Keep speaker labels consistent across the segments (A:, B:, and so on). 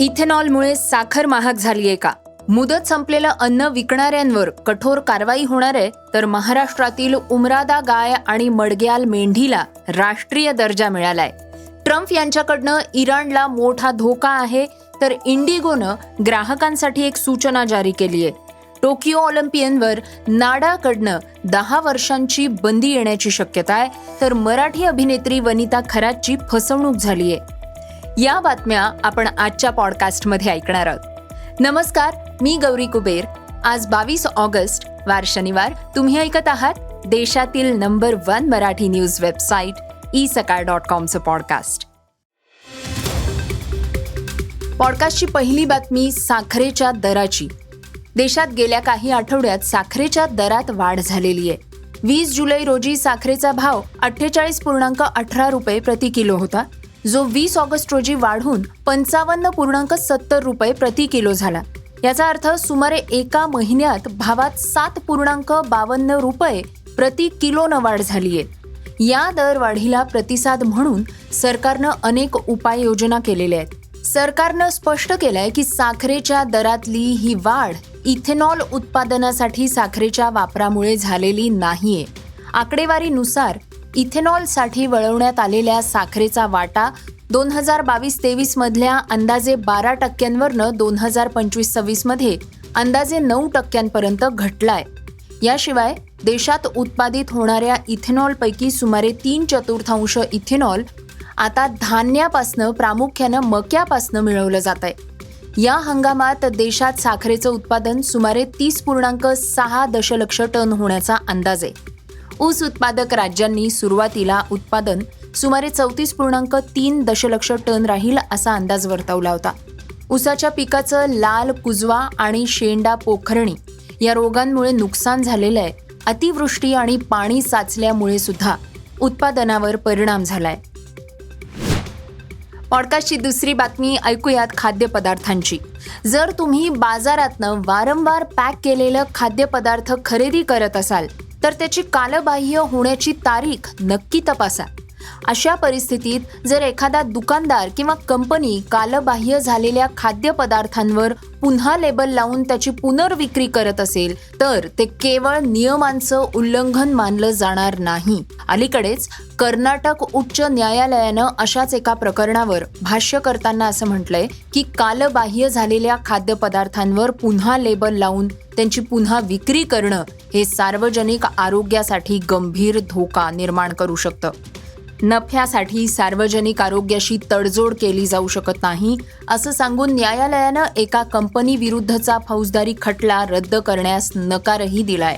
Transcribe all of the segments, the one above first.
A: इथेनॉलमुळे साखर महाग झालीये का? मुदत संपलेलं अन्न विकणाऱ्यांवर कठोर कारवाई होणार आहे, तर महाराष्ट्रातील उमरादा गाय आणि मडग्याल मेंढीला राष्ट्रीय दर्जा मिळालाय. ट्रम्प यांच्याकडनं इराणला मोठा धोका आहे, तर इंडिगोनं ग्राहकांसाठी एक सूचना जारी केली आहे. टोकियो ऑलिम्पियनवर नाडाकडनं 10 वर्षांची बंदी येण्याची शक्यता आहे, तर मराठी अभिनेत्री वनिता खरातची फसवणूक झालीय. या बातम्या आपण आजच्या पॉडकास्टमध्ये ऐकणार आहोत. नमस्कार, मी गौरी कुबेर. आज 22 ऑगस्ट वार शनिवार. तुम्ही ऐकत आहात देशातील नंबर 1 मराठी न्यूज वेबसाईट isakal.comचं पॉडकास्ट. पॉडकास्टची पहिली बातमी साखरेच्या दराची. देशात गेल्या काही आठवड्यात साखरेच्या दरात वाढ झालेली आहे. 20 जुलै रोजी साखरेचा भाव 48.18 रुपये प्रति किलो होता, जो 20 ऑगस्ट रोजी वाढून 55.70 रुपये प्रति किलो झाला. याचा अर्थ सुमारे एका महिन्यात भावात 7.52 रुपये प्रति किलोनं वाढ झालीय. या दरवाढीला प्रतिसाद म्हणून सरकारनं अनेक उपाययोजना केलेल्या आहेत. सरकारनं स्पष्ट केलंय की साखरेच्या दरातली ही वाढ इथेनॉल उत्पादनासाठी साखरेच्या वापरामुळे झालेली नाहीये. आकडेवारीनुसार इथेनॉलसाठी वळवण्यात आलेल्या साखरेचा वाटा 2022-23 मधल्या अंदाजे 12% 2025-26 मध्ये अंदाजे 9% घटलाय. याशिवाय देशात उत्पादित होणाऱ्या इथेनॉलपैकी सुमारे 3/4 इथेनॉल आता धान्यापासनं, प्रामुख्यानं मक्यापासनं मिळवलं जात आहे. या हंगामात देशात साखरेचं उत्पादन सुमारे 30.6 दशलक्ष टन होण्याचा अंदाज आहे. ऊस उत्पादक राज्यांनी सुरुवातीला उत्पादन सुमारे 34.3 दशलक्ष टन राहील असा अंदाज वर्तवला होता. ऊसाच्या पिकाचं लाल कुजवा आणि शेंडा पोखरणी या रोगांमुळे नुकसान झालेलं आहे. अतिवृष्टी आणि पाणी साचल्यामुळे सुद्धा उत्पादनावर परिणाम झालाय. पॉडकास्टची दुसरी बातमी ऐकूयात खाद्यपदार्थांची. जर तुम्ही बाजारातनं वारंवार पॅक केलेलं खाद्यपदार्थ खरेदी करत असाल, तर त्याची कालबाह्य होण्याची तारीख नक्की तपासा. अशा परिस्थितीत जर एखादा दुकानदार किंवा कंपनी कालबाह्य झालेल्या खाद्यपदार्थांवर पुन्हा लेबल लावून त्याची पुनर्विक्री करत असेल, तर ते केवळ नियमांचं उल्लंघन मानलं जाणार नाही. अलीकडेच कर्नाटक उच्च न्यायालयानं अशाच एका प्रकरणावर भाष्य करताना असं म्हटलंय की कालबाह्य झालेल्या खाद्यपदार्थांवर पुन्हा लेबल लावून त्यांची पुन्हा विक्री करणं हे सार्वजनिक आरोग्यासाठी गंभीर धोका निर्माण करू शकतं. नफ्यासाठी सार्वजनिक आरोग्याशी तडजोड केली जाऊ शकत नाही, असं सांगून न्यायालयानं एका कंपनीविरुद्धचा फौजदारी खटला रद्द करण्यास नकारही दिलाय.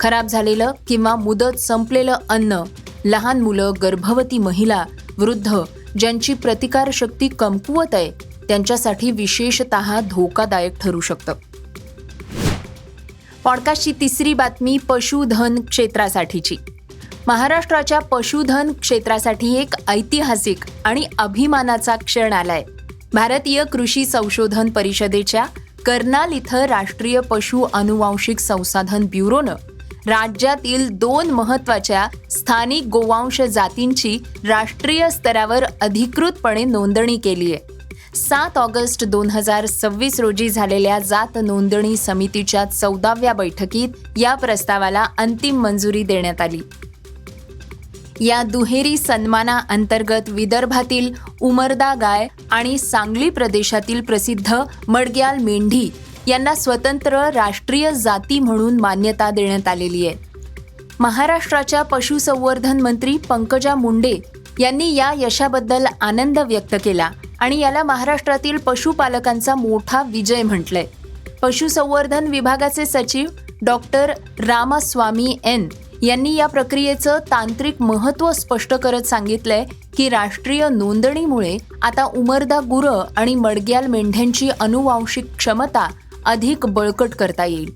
A: खराब झालेलं किंवा मुदत संपलेलं अन्न लहान मुलं, गर्भवती महिला, वृद्ध ज्यांची प्रतिकारशक्ती कमकुवत आहे त्यांच्यासाठी विशेषतः धोकादायक ठरू शकतं. पॉडकास्टची तिसरी बातमी पशुधन क्षेत्रासाठीची. महाराष्ट्राच्या पशुधन क्षेत्रासाठी एक ऐतिहासिक आणि अभिमानाचा क्षण आलाय. भारतीय कृषी संशोधन परिषदेच्या कर्नाल इथं राष्ट्रीय पशु अनुवांशिक संसाधन ब्युरोनं राज्यातील 2 महत्त्वाच्या स्थानिक गोवंश जातींची राष्ट्रीय स्तरावर अधिकृतपणे नोंदणी केली आहे. 7 ऑगस्ट 2026 रोजी झालेल्या जात नोंदणी समितीच्या 14व्या बैठकीत या प्रस्तावाला अंतिम मंजुरी देण्यात आली. या दुहेरी सन्मानाअंतर्गत विदर्भातील उमरदा गाय आणि सांगली प्रदेशातील प्रसिद्ध मडग्याल मेंढी यांना स्वतंत्र राष्ट्रीय जाती म्हणून मान्यता देण्यात आलेली आहे. महाराष्ट्राच्या पशुसंवर्धन मंत्री पंकजा मुंडे यांनी या यशाबद्दल आनंद व्यक्त केला आणि याला महाराष्ट्रातील पशुपालकांचा मोठा विजय म्हटलंय. पशुसंवर्धन विभागाचे सचिव डॉक्टर रामास्वामी एन यांनी या प्रक्रियेचं तांत्रिक महत्त्व स्पष्ट करत सांगितलंय की राष्ट्रीय नोंदणीमुळे आता उमरदा गुरं आणि मडग्याल मेंढ्यांची अनुवांशिक क्षमता अधिक बळकट करता येईल.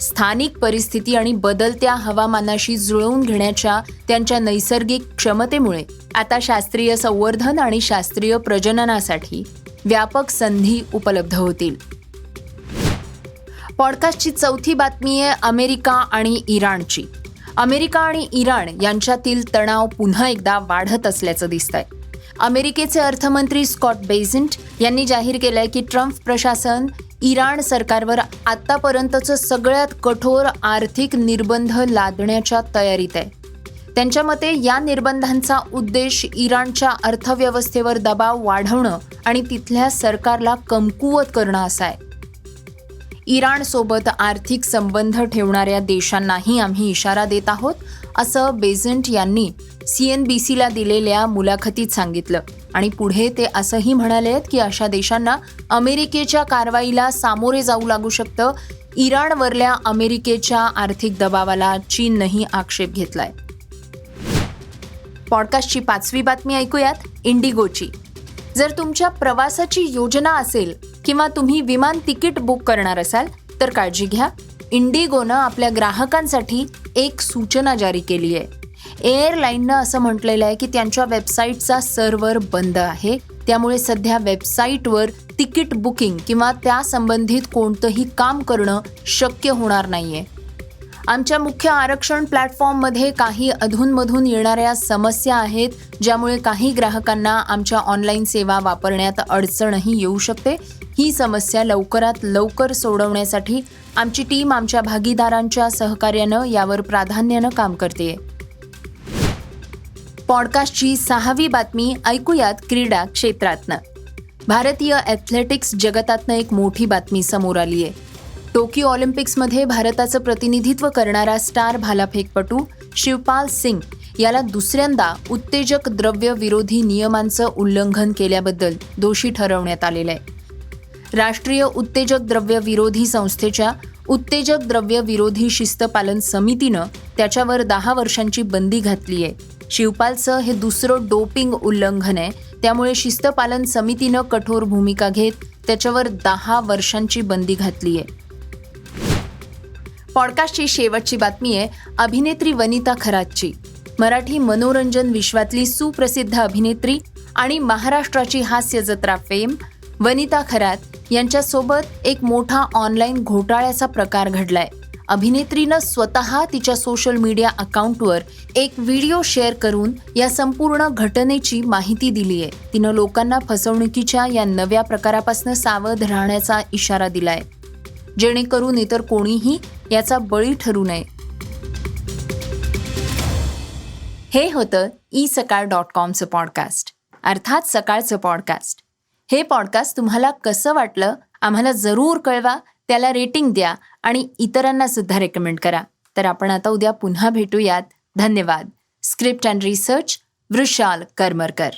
A: स्थानिक परिस्थिती आणि बदलत्या हवामानाशी जुळवून घेण्याच्या त्यांच्या नैसर्गिक क्षमतेमुळे आता शास्त्रीय संवर्धन आणि शास्त्रीय प्रजननासाठी व्यापक संधी उपलब्ध होतील. पॉडकास्टची चौथी बातमी आहे अमेरिका आणि इराणची. अमेरिका आणि इराण यांच्यातील तणाव पुन्हा एकदा वाढत असल्याचं दिसतंय. अमेरिकेचे अर्थमंत्री स्कॉट बेसेंट यांनी जाहीर केलंय की ट्रम्प प्रशासन इराण सरकारवर आतापर्यंतचं सगळ्यात कठोर आर्थिक निर्बंध लादण्याच्या तयारीत आहे. त्यांच्या मते या निर्बंधांचा उद्देश इराणच्या अर्थव्यवस्थेवर दबाव वाढवणं आणि तिथल्या सरकारला कमकुवत करणं असा आहे. इराणसोबत आर्थिक संबंध ठेवणाऱ्या देशांनाही आम्ही इशारा देत आहोत, असं बेसेंट यांनी CNBCला दिलेल्या मुलाखतीत सांगितलं. आणि पुढे ते असंही म्हणाले की अशा देशांना अमेरिकेच्या कारवाईला सामोरे जाऊ लागू शकतं. इराणवरल्या अमेरिकेच्या आर्थिक दबावाला चीननंही आक्षेप घेतलाय. पॉडकास्टची 5वी बातमी ऐकूयात इंडिगोची. जर तुमच्या प्रवासाची योजना असेल किंवा तुम्ही विमान तिकीट बुक करणार असाल तर काळजी घ्या. इंडिगोनं आपल्या ग्राहकांसाठी एक सूचना जारी केली आहे. एअरलाईननं असं म्हटलेलं आहे की त्यांच्या वेबसाईटचा सर्व्हर बंद आहे. त्यामुळे सध्या वेबसाईटवर तिकीट बुकिंग किंवा त्या संबंधित कोणतंही काम करणं शक्य होणार नाहीये. आमच्या मुख्य आरक्षण प्लॅटफॉर्ममध्ये काही अधूनमधून येणाऱ्या समस्या आहेत, ज्यामुळे काही ग्राहकांना आमच्या ऑनलाईन सेवा वापरण्यात अडचणही येऊ शकते. ही समस्या लवकरात लवकर सोडवण्यासाठी आमची टीम आमच्या भागीदारांच्या सहकार्यानं यावर प्राधान्यानं काम करते. पॉडकास्टची 6वी बातमी ऐकूयात क्रीडा क्षेत्रातनं. भारतीय ॲथलेटिक्स जगतातनं एक मोठी बातमी समोर आली आहे. टोकियो ऑलिम्पिक्समध्ये भारताचं प्रतिनिधित्व करणारा स्टार भालाफेकपटू शिवपाल सिंग याला दुसऱ्यांदा उत्तेजक द्रव्य विरोधी नियमांचं उल्लंघन केल्याबद्दल दोषी ठरवण्यात आलेलं आहे. राष्ट्रीय उत्तेजक द्रव्य विरोधी संस्थेच्या उत्तेजक द्रव्य विरोधी शिस्त पालन समितीनं त्याच्यावर 10 वर्षांची बंदी घातली आहे. शिवपालचं हे दुसरं डोपिंग उल्लंघन आहे. त्यामुळे शिस्तपालन समितीनं कठोर भूमिका घेत त्याच्यावर 10 वर्षांची बंदी घातली आहे. पॉडकास्टची शेवटची बातमी आहे अभिनेत्री वनिता खरातची. मराठी मनोरंजन विश्वातली सुप्रसिद्ध अभिनेत्री आणि महाराष्ट्राची हास्य जत्रा फेम वनिता खरात यांच्यासोबत एक मोठा ऑनलाईन घोटाळ्याचा प्रकार घडलाय. अभिनेत्रीनं स्वतः तिच्या सोशल मीडिया अकाउंटवर एक व्हिडिओ शेअर करून या संपूर्ण घटनेची माहिती दिली आहे. तिनं लोकांना फसवणुकीच्या या नव्या प्रकारापासून सावध राहण्याचा इशारा दिलाय, जेणेकरून इतर कोणीही याचा बळी ठरू नये. हे होतं isakal.comचं पॉडकास्ट, अर्थात सकाळचं पॉडकास्ट. हे पॉडकास्ट तुम्हाला कसं वाटलं आम्हाला जरूर कळवा. त्याला रेटिंग द्या आणि इतरांना सुद्धा रेकमेंड करा. तर आपण आता उद्या पुन्हा भेटूयात. धन्यवाद. Script and research Vrushal Karmarkar.